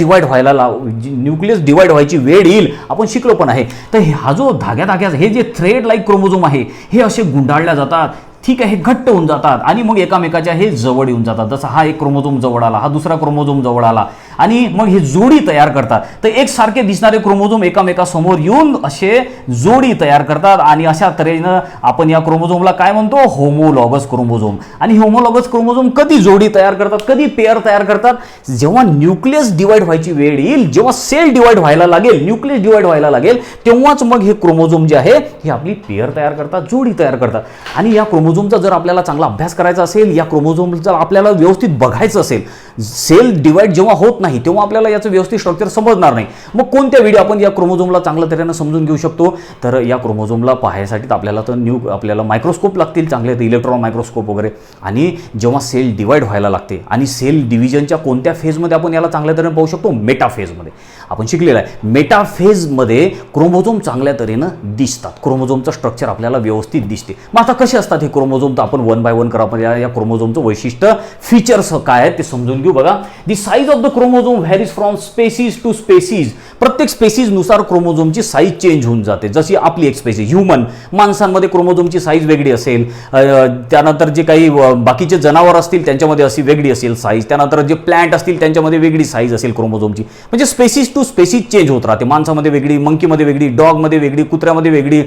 डिवाइड व्हायची वेळ येईल, आपण शिकलो पण आहे. तर हा जो धाग्या हे जे थ्रेड लाईक क्रोमोझोम आहे हे असे गुंडाळल्या जातात, ठीक आहे, घट्ट होऊन जातात आणि मग एकामेकाच्या हे जवळ येऊन जातात. जसं हा एक क्रोमोझोम जवळ आला, हा दुसरा क्रोमोझोम जवळ आला आणि मग हे जोडी तयार करतात. तर एकसारखे दिसणारे क्रोमोझोम एकामेकासमोर येऊन असे जोडी तयार करतात आणि अशा तऱ्हेनं आपण या क्रोमोझोमला काय म्हणतो, होमोलॉगस क्रोमोझोम. आणि होमोलॉगस क्रोमोझोम कधी जोडी तयार करतात, कधी पेअर तयार करतात, जेव्हा न्यूक्लियस डिवाइड व्हायची वेळ येईल, जेव्हा सेल डिवाइड व्हायला लागेल, न्यूक्लियस डिवाइड व्हायला लागेल, तेव्हाच मग हे क्रोमोझोम जे आहे हे आपली पेअर तयार करतात, जोडी तयार करतात. आणि या क्रोमोझोमचा जर आपल्याला चांगला अभ्यास करायचा असेल, या क्रोमोझोमचा आपल्याला व्यवस्थित बघायचं असेल, सेल डिवाइड जेव्हा होत नाही तेव्हा आपल्याला याचं व्यवस्थित स्ट्रक्चर समजणार नाही. मग कोणत्या व्हिडिओ आपण या क्रोमोझोमला चांगल्या तऱ्हेने समजून घेऊ शकतो, तर या क्रोमोझोमला पाहायसाठी आपल्याला मायक्रोस्कोप लागतील, चांगले इलेक्ट्रॉन मायक्रोस्कोप वगैरे. आणि जेव्हा सेल डिवाइड व्हायला लागते आणि सेल डिव्हिजनच्या कोणत्या फेजमध्ये आपण याला चांगल्या तऱ्हेने पाहू शकतो, मेटाफेजमध्ये. आपण शिकलेलं आहे मेटाफेजमध्ये क्रोमोझोम चांगल्या तऱ्हेनं दिसतात, क्रोमोझोमचं स्ट्रक्चर आपल्याला व्यवस्थित दिसते. मग आता कसे असतात हे क्रोमोझोम, तर आपण वन बाय वन करा. या क्रोमोझोमचं वैशिष्ट्य, फीचर्स काय आहेत ते समजून घेऊ. बघा, the size of the chromosome varies from species to species. प्रत्येक स्पेसीजनुसार क्रोमोझोमची साईज चेंज होऊन जाते. जशी आपली एक स्पेसीज ह्युमन, माणसांमध्ये क्रोमोझोमची साईज वेगळी असेल, त्यानंतर जे काही बाकीचे जनावर असतील त्यांच्यामध्ये अशी वेगळी असेल साईज, त्यानंतर जे प्लांट असतील त्यांच्यामध्ये वेगळी साईज असेल क्रोमोझोमची. म्हणजे स्पेसीज टू स्पेसीज चेंज होत राहते. माणसामध्ये वेगळी, मंकीमध्ये वेगळी, डॉगमध्ये वेगळी, कुत्र्यामध्ये वेगळी,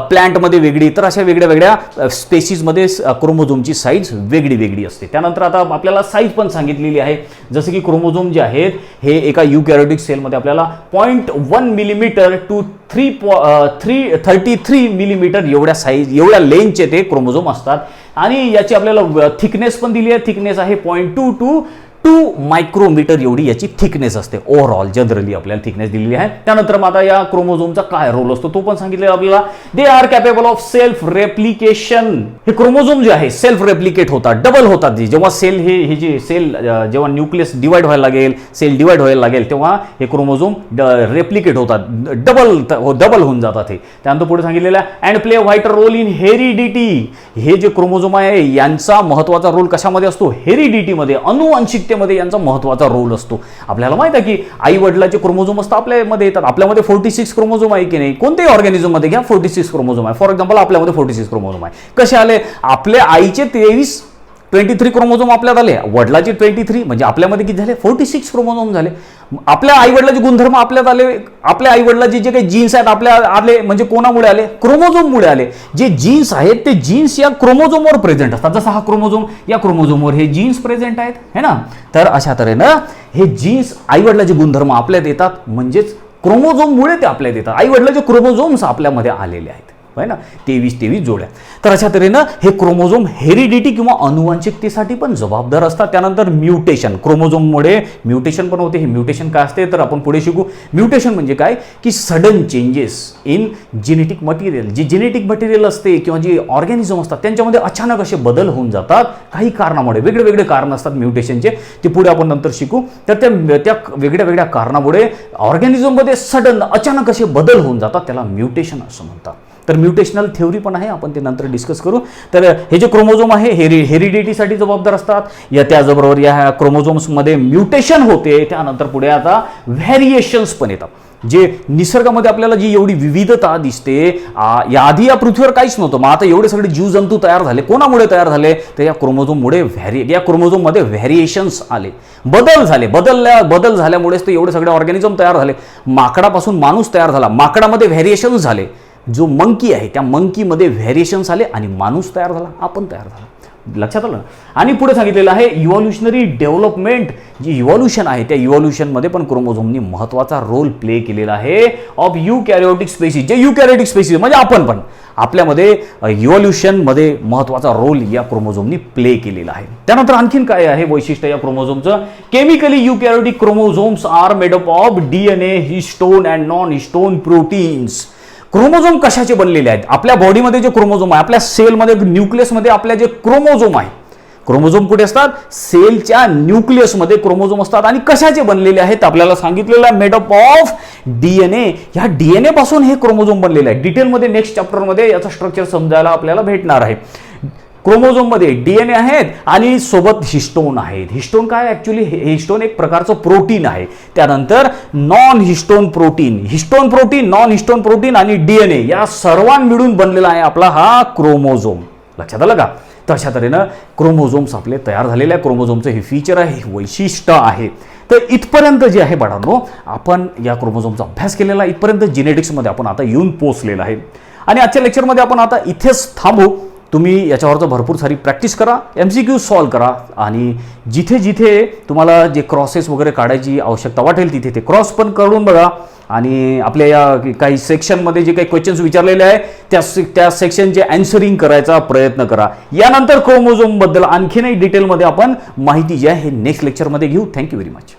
प्लांटमध्ये वेगळी. तर अशा वेगळ्या वेगळ्या स्पेसीजमध्ये क्रोमोझोमची साईज वेगळी असते. त्यानंतर आता आपल्याला साईज पण सांगितलेली आहे. जसं की क्रोमोझोम जे आहेत हे एका युकॅरियोटिक सेलमध्ये आपल्याला 0.1 मिलीमीटर टू 33 मिलीमीटर एवढ्या लेंथचे ते क्रोमोझोम असतात. आणि याची आपल्याला थिकनेस पण दिली आहे. थिकनेस आहे 0.2 टू 2 मायक्रोमीटर एवढी याची थिकनेस असते. ओव्हरऑल जनरली आपल्याला थिकनेस दिलेली आहे. त्यानंतर आता या क्रोमोझोमचा काय रोल असतो तो पण सांगितलेला आपल्याला. They are capable of self replication. हे क्रोमोझोम जे आहे सेल्फ रेप्लिकेट होतात, डबल होतात. जेव्हा सेल हे जे सेल जेव्हा न्यूक्लियस डिवाइड व्हायला लागेल, सेल डिवाइड व्हायला लागेल, तेव्हा हे क्रोमोझोम रेप्लिकेट होतात, डबल होऊन जातात. हे त्यानंतर पुढे सांगितलेलं आहे and play vital role in heredity. हे जे क्रोमोझोम आहे यांचा महत्वाचा रोल कशामध्ये असतो, हेरिडिटीमध्ये, अनुवांशिकतेमध्ये यांचा महत्वाचा रोल असतो. आपल्याला माहित आहे की आई वडिलाचे क्रोमोझोम असतात आपल्यामध्ये येतात. आपल्यामध्ये 46 क्रोमोझोम आहे की नाही, कोणत्याही ऑर्गॅनिझम मध्ये घ्या 46 क्रोमोझोम आहे. फॉर एक्झाम्पल आपल्यामध्ये 46 क्रोमोझोम आहे. कसे आले, आपल्या आईचे 23 क्रोमोझोम आपल्यात आले, वडिलाचे 23, म्हणजे आपल्यामध्ये किती झाले, 46 क्रोमोझोम झाले. आपल्या आई वडिलाचे गुणधर्म आपल्यात आले. आपल्या आई वडिलाचे जे काही जीन्स आहेत आपल्या आले, म्हणजे कोणामुळे आले, क्रोमोझोममुळे आले. जे जीन्स आहेत ते जीन्स या क्रोमोझोमवर प्रेझेंट असतात. जसा हा क्रोमोझोम, या क्रोमोझोमवर हे जीन्स प्रेझेंट आहेत, है ना. तर अशा तऱ्हेनं हे जीन्स आई वडिलाचे गुणधर्म आपल्यात येतात, म्हणजेच क्रोमोझोममुळे ते आपल्यात येतात. आई वडिलाचे क्रोमोझोम्स आपल्यामध्ये आलेले आहेत, है ना, 23 जोड्या. तर अशा तऱ्हेनं हे क्रोमोझोम हेरिडिटी किंवा अनुवांशिकतेसाठी पण जबाबदार असतात. त्यानंतर म्युटेशन, क्रोमोझोममुळे म्युटेशन पण होते. हे म्युटेशन काय असते तर आपण पुढे शिकू. म्युटेशन म्हणजे काय की sudden changes in genetic material. जे जेनेटिक मटेरियल असते किंवा जे ऑर्गॅनिझम असतात त्यांच्यामध्ये अचानक असे बदल होऊन जातात काही कारणामुळे. वेगळे कारण असतात म्युटेशनचे, ते पुढे आपण नंतर शिकू. तर त्या वेगळ्या कारणामुळे ऑर्गॅनिझममध्ये सडन अचानक असे बदल होऊन जातात, त्याला म्युटेशन असं म्हणतात. तर म्युटेशनल थेओरी पण आहे, आपण ते नंतर डिस्कस करू. तर हे जे क्रोमोझोम आहे हेरिडिटीसाठी जबाबदार असतात. त्याचबरोबर या क्रोमोझोम्समध्ये म्युटेशन होते. त्यानंतर पुढे आता व्हॅरिएशन्स पण येतात. जे निसर्गामध्ये आपल्याला जी एवढी विविधता दिसते, याआधी या पृथ्वीवर काहीच नव्हतं. मग आता एवढे सगळे जीवजंतू तयार झाले, कोणामुळे तयार झाले तर या क्रोमोझोममुळे. या क्रोमोझोममध्ये व्हॅरिएशन्स आले, बदल झाल्यामुळेच ते एवढे सगळे ऑर्गॅनिझम तयार झाले. माकडापासून माणूस तयार झाला, माकडामध्ये व्हॅरिएशन्स झाले. जो मंकी आहे त्या मंकीमध्ये व्हॅरिएशन्स आले आणि माणूस तयार झाला, आपण तयार झाला. लक्षात आलं. आणि पुढे सांगितलेलं आहे इव्हॉल्युशनरी डेव्हलपमेंट. जी इव्हॉल्युशन आहे त्या इव्हॉल्युशनमध्ये पण क्रोमोझोमनी महत्त्वाचा रोल प्ले केलेला आहे. ऑफ युकॅरियोटिक स्पेसीज, जे युकॅरियोटिक स्पेसीज म्हणजे आपण पण, आपल्यामध्ये इव्हॉल्युशनमध्ये महत्त्वाचा रोल या क्रोमोझोमनी प्ले केलेला आहे. त्यानंतर आणखीन काय आहे वैशिष्ट्य या क्रोमोझोमचं. Chemically eukaryotic chromosomes are made up of DNA, histone and non histone proteins. Chromosome कशाचे बनलेले आहेत, आपल्या बॉडीमध्ये जे क्रोमोझोम आहे, आपल्या सेलमध्ये न्यूक्लियसमध्ये आपल्या जे क्रोमोझोम आहे, क्रोमोझोम कुठे असतात? सेलच्या न्यूक्लियसमध्ये क्रोमोझोम असतात. आणि कशाचे बनलेले आहेत? आपल्याला सांगितलेलं आहे मेड अप ऑफ डीएनए. ह्या डीएनए पासून हे क्रोमोझोम बनलेले आहे. डिटेलमध्ये नेक्स्ट चॅप्टरमध्ये याचं स्ट्रक्चर समजायला आपल्याला भेटणार आहे. क्रोमोझोम मध्ये डीएनए आहेत आणि सोबत हिस्टोन आहेत. हिस्टोन काय? ऍक्च्युली हिस्टोन एक प्रकारचं प्रोटीन आहे. त्यानंतर non histone protein, histone protein, non histone protein आणि डीएनए या सर्वां मिळून बनलेला आहे आपला हा क्रोमोझोम. लक्षात आलं का? तशा तऱ्हेनं क्रोमोझोम्स आपले तयार झालेले आहे. क्रोमोझोमचं हे फीचर आहे, हे वैशिष्ट्य आहे. तर इथपर्यंत जे आहे बाळांनो, आपण या क्रोमोझोमचा अभ्यास केलेला आहे. इथपर्यंत जेनेटिक्समध्ये आपण आता येऊन पोहोचलेला आहे. आणि आजच्या लेक्चरमध्ये आपण आता इथेच थांबू. तुम्ही याच्यावरचं भरपूर सारी प्रॅक्टिस करा, MCQ सॉल्व करा आणि जिथे जिथे तुम्हाला जे क्रॉसेस वगैरे काढायची आवश्यकता वाटेल तिथे ते क्रॉस पण करून बघा. आणि आपल्या या काही सेक्शनमध्ये जे काही क्वेश्चन्स विचारलेले आहे त्या सेक्शनचे अँसरिंग करायचा प्रयत्न करा. यानंतर क्रोमोझोमबद्दल आणखीनही डिटेलमध्ये आपण माहिती जी आहे हे नेक्स्ट लेक्चरमध्ये घेऊ. Thank you very much.